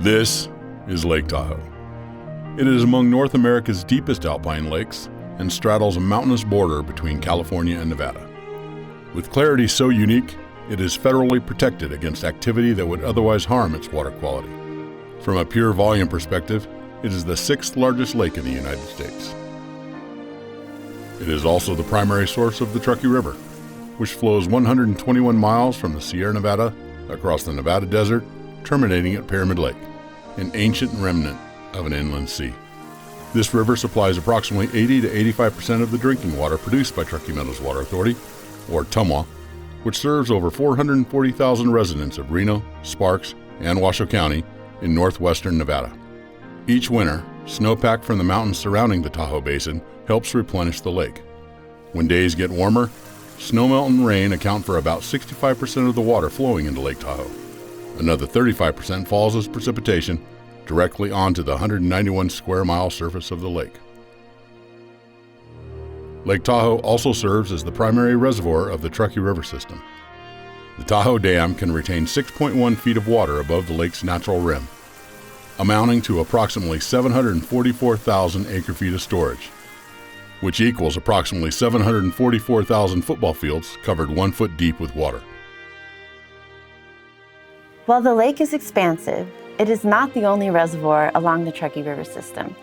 This is Lake Tahoe. It is among North America's deepest alpine lakes and straddles a mountainous border between California and Nevada. With clarity so unique, it is federally protected against activity that would otherwise harm its water quality. From a pure volume perspective, it is the 6th largest lake in the United States. It is also the primary source of the Truckee River, which flows 121 miles from the Sierra Nevada across the Nevada desert, terminating at Pyramid Lake, an ancient remnant of an inland sea. This river supplies approximately 80 to 85% of the drinking water produced by Truckee Meadows Water Authority, or TMWA, which serves over 440,000 residents of Reno, Sparks, and Washoe County in northwestern Nevada. Each winter, snowpack from the mountains surrounding the Tahoe Basin helps replenish the lake. When days get warmer, snowmelt and rain account for about 65% of the water flowing into Lake Tahoe. Another 35% falls as precipitation directly onto the 191 square mile surface of the lake. Lake Tahoe also serves as the primary reservoir of the Truckee River system. The Tahoe Dam can retain 6.1 feet of water above the lake's natural rim, amounting to approximately 744,000 acre-feet of storage, which equals approximately 744,000 football fields covered 1 foot deep with water. While the lake is expansive, it is not the only reservoir along the Truckee River system.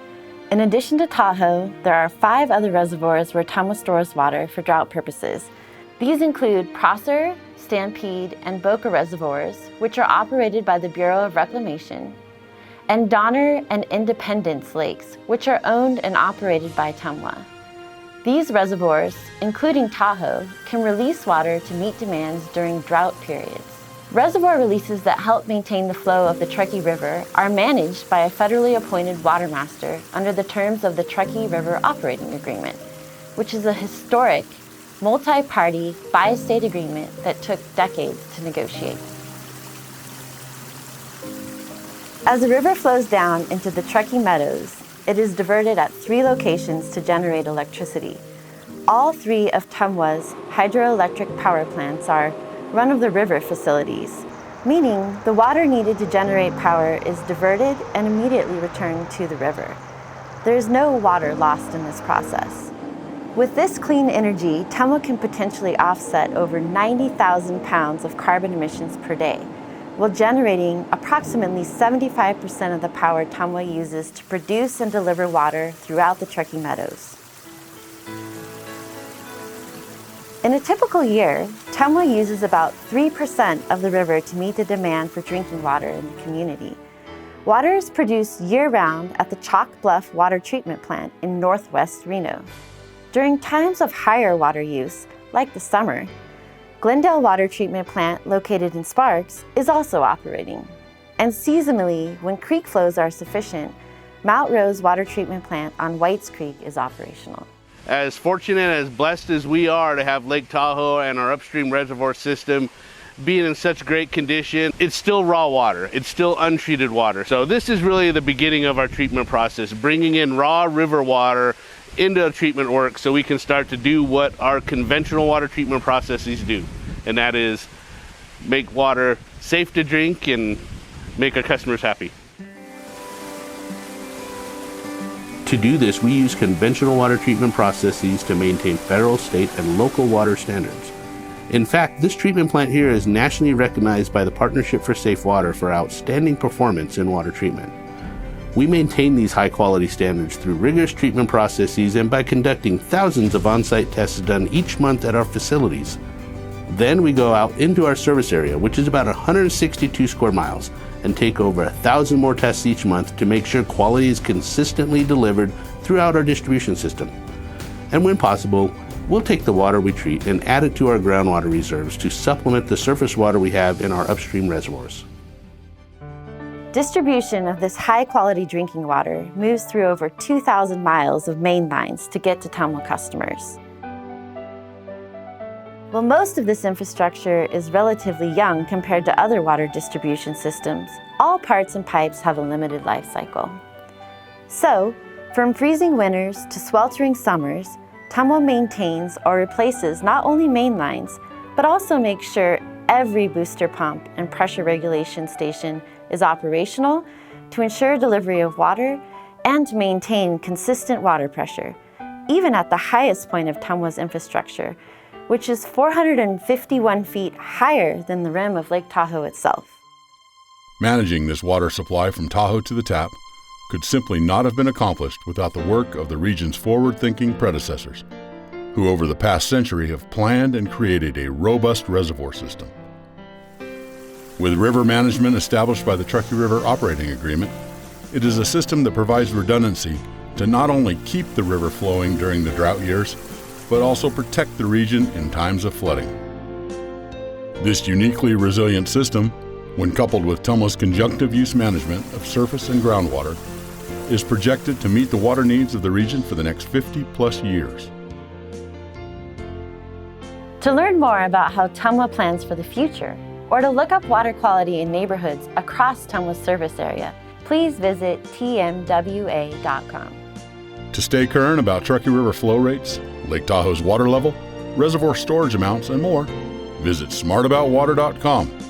In addition to Tahoe, there are 5 other reservoirs where TMWA stores water for drought purposes. These include Prosser, Stampede, and Boca reservoirs, which are operated by the Bureau of Reclamation, and Donner and Independence lakes, which are owned and operated by TMWA. These reservoirs, including Tahoe, can release water to meet demands during drought periods. Reservoir releases that help maintain the flow of the Truckee River are managed by a federally appointed watermaster under the terms of the Truckee River Operating Agreement, which is a historic, multi-party, bi-state agreement that took decades to negotiate. As the river flows down into the Truckee Meadows, it is diverted at 3 locations to generate electricity. All 3 of TMWA's hydroelectric power plants are run-of-the-river facilities, meaning the water needed to generate power is diverted and immediately returned to the river. There is no water lost in this process. With this clean energy, TMWA can potentially offset over 90,000 pounds of carbon emissions per day, while generating approximately 75% of the power TMWA uses to produce and deliver water throughout the Truckee Meadows. In a typical year, TMWA uses about 3% of the river to meet the demand for drinking water in the community. Water is produced year-round at the Chalk Bluff Water Treatment Plant in northwest Reno. During times of higher water use, like the summer, Glendale Water Treatment Plant, located in Sparks, is also operating. And seasonally, when creek flows are sufficient, Mount Rose Water Treatment Plant on Whites Creek is operational. As fortunate and as blessed as we are to have Lake Tahoe and our upstream reservoir system being in such great condition, it's still raw water. It's still untreated water. So this is really the beginning of our treatment process, bringing in raw river water into treatment work so we can start to do what our conventional water treatment processes do, and that is make water safe to drink and make our customers happy. To do this, we use conventional water treatment processes to maintain federal, state, and local water standards. In fact, this treatment plant here is nationally recognized by the Partnership for Safe Water for outstanding performance in water treatment. We maintain these high-quality standards through rigorous treatment processes and by conducting thousands of on-site tests done each month at our facilities. Then we go out into our service area, which is about 162 square miles, and take over 1,000 more tests each month to make sure quality is consistently delivered throughout our distribution system. And when possible, we'll take the water we treat and add it to our groundwater reserves to supplement the surface water we have in our upstream reservoirs. Distribution of this high-quality drinking water moves through over 2,000 miles of main lines to get to TMWA customers. While most of this infrastructure is relatively young compared to other water distribution systems, all parts and pipes have a limited life cycle. So, from freezing winters to sweltering summers, TMWA maintains or replaces not only main lines, but also makes sure every booster pump and pressure regulation station is operational to ensure delivery of water and to maintain consistent water pressure, even at the highest point of TMWA's infrastructure, which is 451 feet higher than the rim of Lake Tahoe itself. Managing this water supply from Tahoe to the tap could simply not have been accomplished without the work of the region's forward-thinking predecessors, who over the past century have planned and created a robust reservoir system. With river management established by the Truckee River Operating Agreement, it is a system that provides redundancy to not only keep the river flowing during the drought years, but also protect the region in times of flooding. This uniquely resilient system, when coupled with TMWA's conjunctive use management of surface and groundwater, is projected to meet the water needs of the region for the next 50-plus years. To learn more about how TMWA plans for the future, or to look up water quality in neighborhoods across TMWA's service area, please visit TMWA.com. To stay current about Truckee River flow rates, Lake Tahoe's water level, reservoir storage amounts, and more, visit smartaboutwater.com.